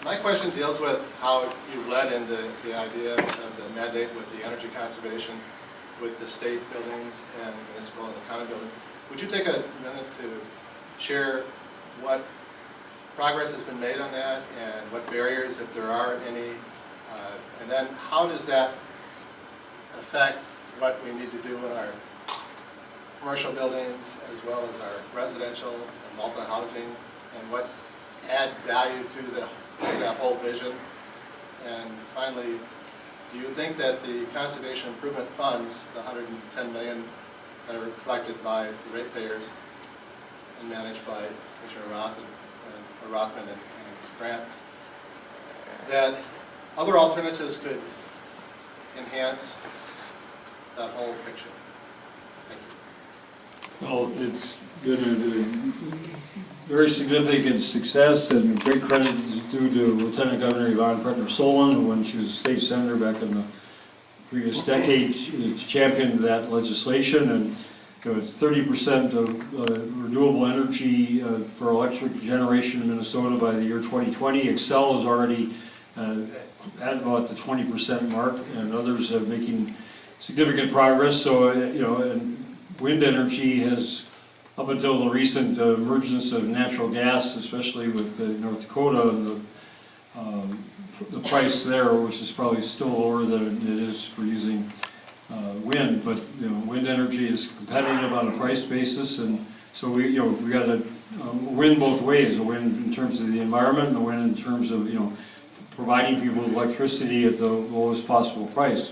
My question deals with how you led in the idea of the mandate with the energy conservation with the state buildings and municipal and the county buildings. Would you take a minute to share what progress has been made on that and what barriers, if there are any, and then how does that affect what we need to do in our commercial buildings as well as our residential and multi-housing, and what add value to that whole vision? And finally, do you think that the conservation improvement funds, the $110 million that are reflected by the ratepayers and managed by Commissioner Rothman and Grant, that other alternatives could enhance that whole picture? Thank you. Well, it's been a very significant success, and great credit is due to Lieutenant Governor Yvonne Pretner-Solon, who, when she was state senator back in the previous decade, she championed that legislation, and it's 30% of renewable energy for electric generation in Minnesota by the year 2020. Excel is already at about the 20% mark, and others are making significant progress. So, and wind energy has, up until the recent emergence of natural gas, especially with North Dakota and the price there, which is probably still lower than it is for using wind, but wind energy is competitive on a price basis, and so we got to win both ways: a win in terms of the environment, and a win in terms of providing people with electricity at the lowest possible price.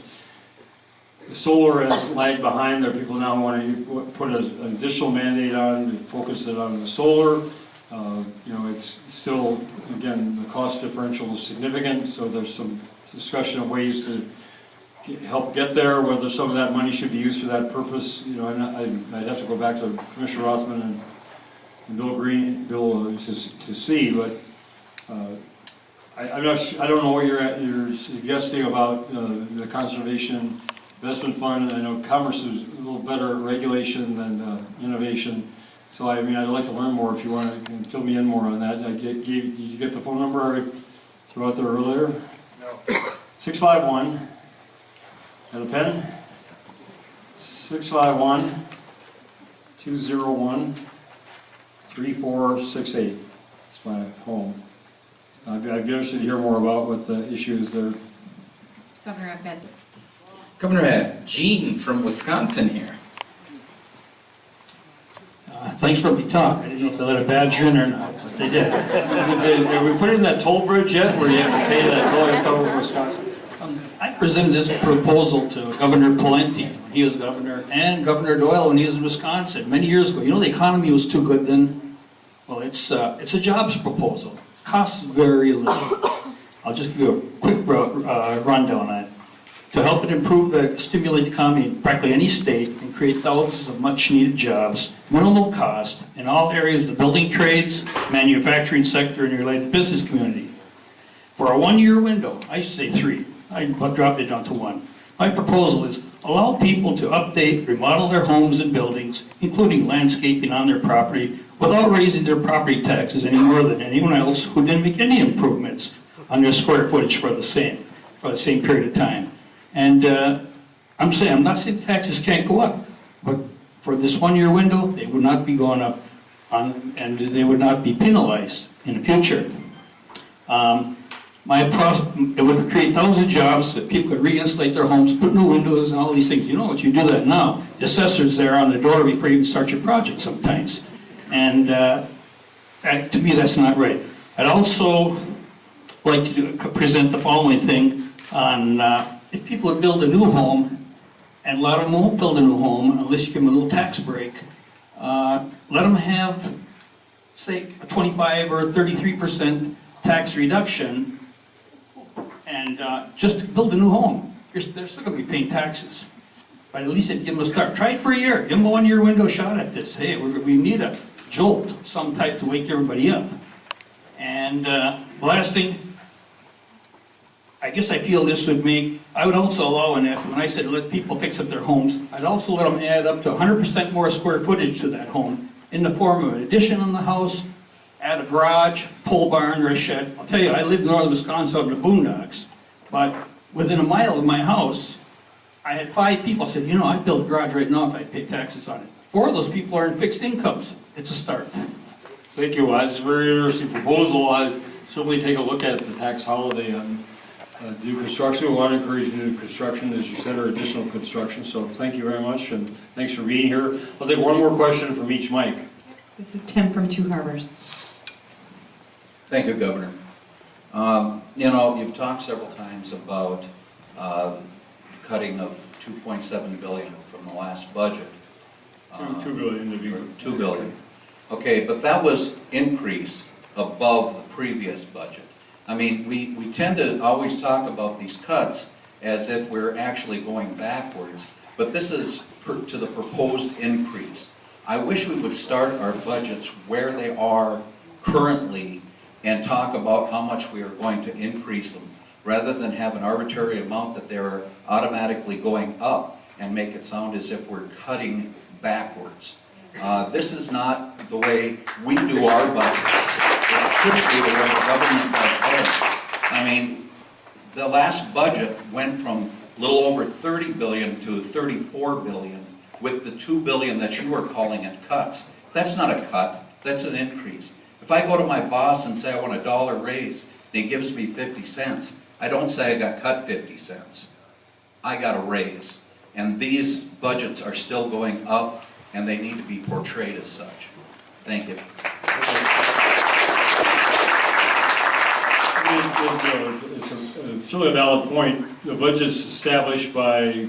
the solar has lagged behind. There are people now wanting to put an additional mandate on, to focus it on the solar. You know, it's still, again, the cost differential is significant, so there's some discussion of ways to help get there, whether some of that money should be used for that purpose. You know, I'd have to go back to Commissioner Rothman and Bill to see, but I'm not, I don't know what you're suggesting about the Conservation Investment Fund. I know Commerce is a little better regulation than innovation. So I mean, I'd like to learn more if you want to fill me in more on that. Did you get the phone number I threw out there earlier? No. 651. Got a pen? 651-201-3468. It's my home. I'd be interested to hear more about what the issues there. Governor, I've got Governor, I have Gene from Wisconsin here. Thanks for letting me talk. I didn't know if they let a badger in or not, but they did. Have we put in that toll bridge yet, where you have to pay that toll to cover Wisconsin? I presented this proposal to Governor Pawlenty when he was governor, and Governor Doyle when he was in Wisconsin many years ago. You know, the economy was too good then. Well, it's a jobs proposal. It costs very little. I'll just give you a quick rundown on it. To help it improve, stimulate the economy in practically any state and create thousands of much-needed jobs, minimal cost, in all areas of the building trades, manufacturing sector, and related business community. For a one-year window, I say 3. I dropped it down to 1. My proposal is allow people to update, remodel their homes and buildings, including landscaping on their property, without raising their property taxes any more than anyone else who didn't make any improvements on their square footage for the same period of time. And I'm not saying taxes can't go up, but for this one-year window, they would not be going up, and they would not be penalized in the future. It would create thousands of jobs that people could re-insulate their homes, put new windows and all these things. You know, if you do that now, the assessor's there on the door before you even start your project sometimes. And to me, that's not right. I'd also like to present the following thing on if people would build a new home, and a lot of them won't build a new home unless you give them a little tax break, let them have, say, a 25 or 33% tax reduction, and just to build a new home. They're still going to be paying taxes. But at least give them a start. Try it for a year. Give them a one-year window shot at this. Hey, we need a jolt of some type to wake everybody up. And the last thing, I guess I feel this would make, I would also allow in it, when I said let people fix up their homes, I'd also let them add up to 100% more square footage to that home in the form of an addition on the house, add a garage, pole barn, or a shed. I'll tell you, I live in northern Wisconsin up in the boondocks, but within a mile of my house, I had 5 people said, you know, I'd build a garage right now if I pay taxes on it. 4 of those people are in fixed incomes. It's a start. Thank you. It's a very interesting proposal. I'd certainly take a look at the tax holiday on new construction. We want to encourage new construction, as you said, or additional construction. So thank you very much, and thanks for being here. I'll take one more question from each mic. This is Tim from Two Harbors. Thank you, Governor. You know, you've talked several times about cutting of $2.7 billion from the last budget. $2 billion to be $2 billion. Okay, but that was increase above the previous budget. I mean, we tend to always talk about these cuts as if we're actually going backwards, but this is to the proposed increase. I wish we would start our budgets where they are currently and talk about how much we are going to increase them, rather than have an arbitrary amount that they're automatically going up and make it sound as if we're cutting backwards. This is not the way we do our budgets. It shouldn't be the way the government does theirs. I mean, the last budget went from a little over $30 billion to $34 billion with the $2 billion that you are calling it cuts. That's not a cut, that's an increase. If I go to my boss and say I want a $1 raise and he gives me 50 cents, I don't say I got cut 50 cents. I got a raise. And these budgets are still going up, and they need to be portrayed as such. Thank you. It's certainly a valid point. The budget's established by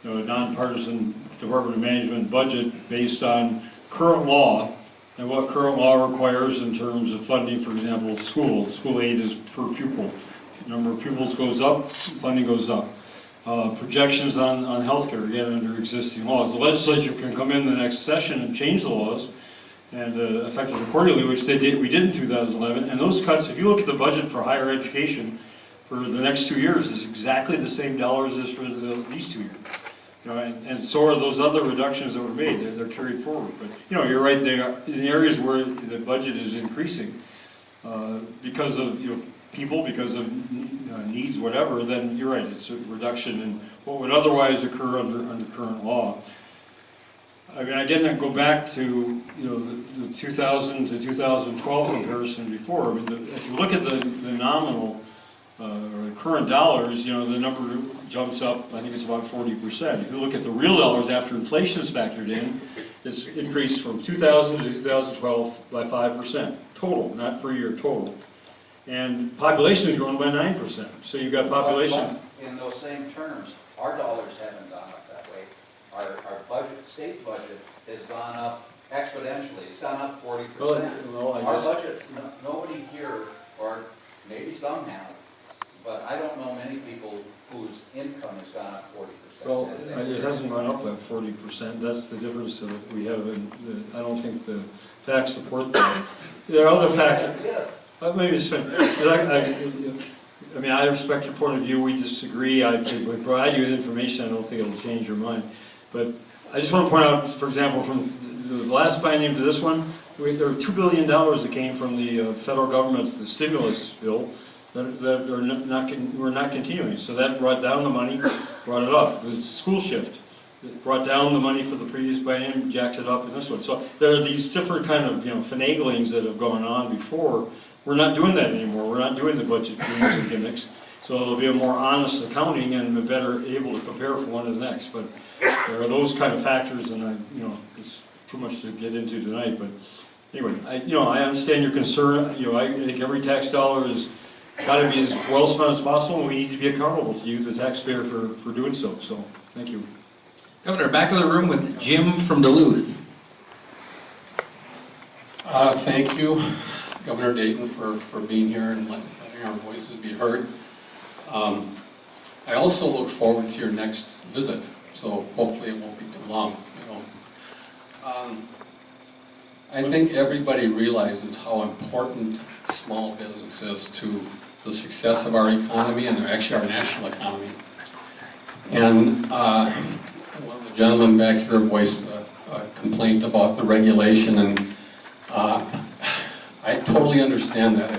nonpartisan Department of Management budget based on current law and what current law requires in terms of funding, for example, schools. School aid is per pupil. Number of pupils goes up, funding goes up. Projections on healthcare, again, under existing laws. The legislature can come in the next session and change the laws and affect it accordingly, which we did in 2011. And those cuts, if you look at the budget for higher education for the next 2 years, is exactly the same dollars as for these 2 years. And so are those other reductions that were made. They're carried forward. But you're right. They are in the areas where the budget is increasing because of people, because of needs, whatever. Then you're right. It's a reduction in what would otherwise occur under current law. I mean, I didn't go back to the 2000 to 2012 comparison before. I mean, if you look at the nominal or the current dollars, the number jumps up. I think it's about 40%. If you look at the real dollars after inflation is factored in, it's increased from 2000 to 2012 by 5% total, not per year, total. And population has grown by 9%. So you've got population. But in those same terms, our dollars haven't gone up that way. Our budget, state budget, has gone up exponentially. It's gone up 40%. Our budget, nobody here, or maybe some have, but I don't know many people whose income has gone up 40%. Well, it hasn't gone up by 40%. That's the difference that we have. I don't think the facts support that. There are other factors. Maybe it's fine. I mean, I respect your point of view. We disagree. I provide you with information. I don't think it'll change your mind. But I just want to point out, for example, from the last biennium to this one, there were $2 billion that came from the federal government's the stimulus bill that we're not continuing. So that brought down the money, brought it up. The school shift. It brought down the money for the previous biennium, jacked it up in this one. So there are these different kind of finaglings that have gone on before. We're not doing that anymore. We're not doing the budget games and gimmicks. So there'll be a more honest accounting and a better able to compare from one to the next. But there are those kind of factors, and it's too much to get into tonight. But anyway, I understand your concern. I think every tax dollar is got to be as well spent as possible, and we need to be accountable to you, the taxpayer, for doing so. So thank you. Governor, back of the room with Jim from Duluth. Thank you, Governor Dayton, for being here and letting our voices be heard. I also look forward to your next visit, so hopefully it won't be too long. I think everybody realizes how important small business is to the success of our economy and actually our national economy. And one of the gentlemen back here voiced a complaint about the regulation, and I totally understand that. I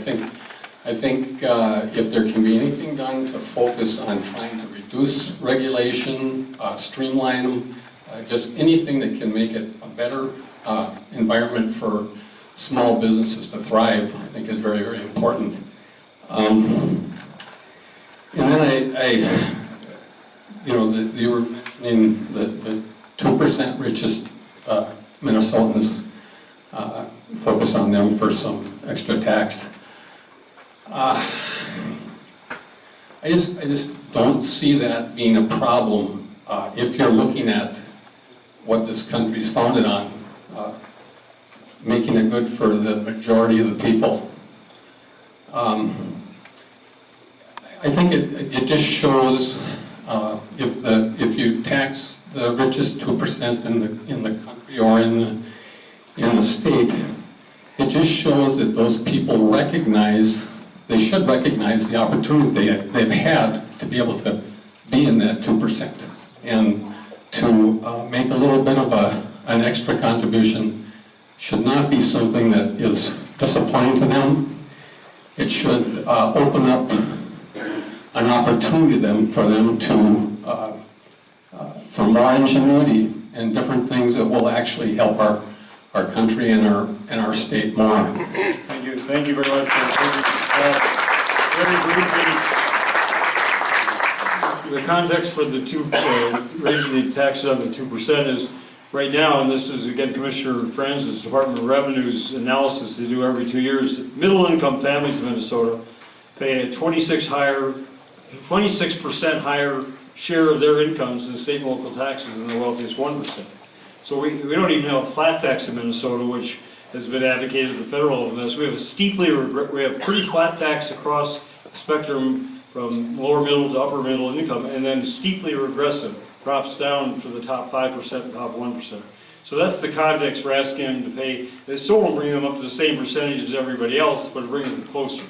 think if there can be anything done to focus on trying to reduce regulation, streamline them, just anything that can make it a better environment for small businesses to thrive, I think is very, very important. And then you were mentioning the 2% richest Minnesotans, focus on them for some extra tax. I just don't see that being a problem if you're looking at what this country is founded on, making it good for the majority of the people. I think it just shows if you tax the richest 2% in the country or in the state, it just shows that those people they should recognize the opportunity they've had to be able to be in that 2% and to make a little bit of an extra contribution should not be something that is disappointing to them. It should open up an opportunity for them to for more ingenuity and different things that will actually help our country and our state more. Thank you very much. Very briefly, the context for the raising the taxes on the 2% is right now, and this is again Commissioner Franz's Department of Revenue's analysis they do every 2 years. Middle-income families in Minnesota pay a 26% higher share of their incomes in state and local taxes in the wealthiest 1%. So we don't even have a flat tax in Minnesota, which has been advocated at the federal level. We have we have pretty flat tax across the spectrum from lower middle to upper middle income, and then steeply regressive, drops down to the top 5% and top 1%. So that's the context for asking them to pay. It still won't bring them up to the same percentage as everybody else, but it brings them closer.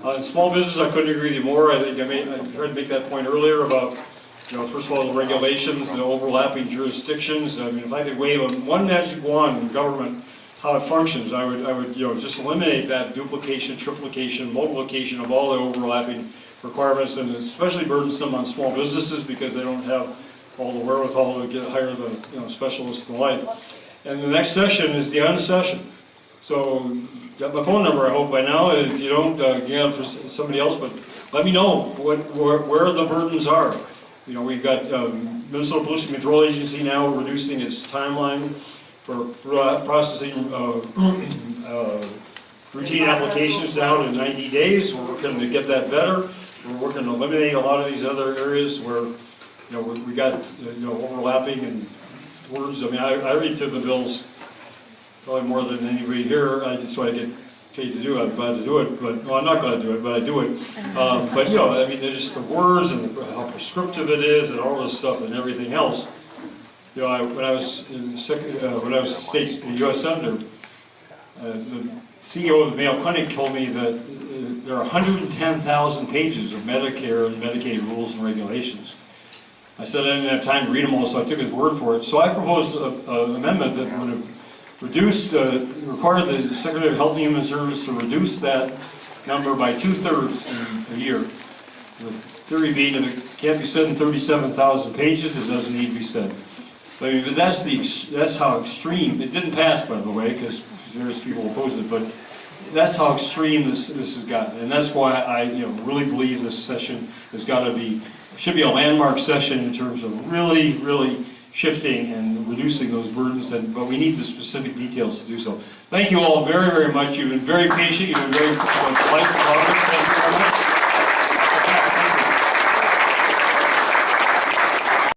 In small business, I couldn't agree with you more. I think I tried to make that point earlier about, first of all, the regulations, the overlapping jurisdictions. I mean, if I could wave one magic wand in government, how it functions, I would just eliminate that duplication, triplication, multiplication of all the overlapping requirements, and especially burdensome on small businesses because they don't have all the wherewithal to hire the specialists and the like. And the next session is the end session. So, got my phone number, I hope, by now. If you don't, again, for somebody else, but let me know where the burdens are. We've got Minnesota Pollution Control Agency now reducing its timeline for processing routine applications down to 90 days. We're working to get that better. We're working to eliminate a lot of these other areas where we got overlapping and words. I mean, I read through the bills probably more than anybody here. That's why I get paid to do it. I'm glad to do it, but I'm not glad to do it, but I do it. But I mean, there's just the words and how prescriptive it is, and all this stuff and everything else. When I was state U.S. Senator, the CEO of the Mayo Clinic told me that there are 110,000 pages of Medicare and Medicaid rules and regulations. I said I didn't have time to read them all, so I took his word for it. So I proposed an amendment that would have required the Secretary of Health and Human Services to reduce that number by 2/3 in a year. The theory being that it can't be said in 37,000 pages, it doesn't need to be said. But that's how extreme. It didn't pass, by the way, because various people opposed it. But that's how extreme this has gotten, and that's why I really believe this session should be a landmark session in terms of really shifting and reducing those burdens. But we need the specific details to do so. Thank you all very much. You've been very patient. You've been very polite about it.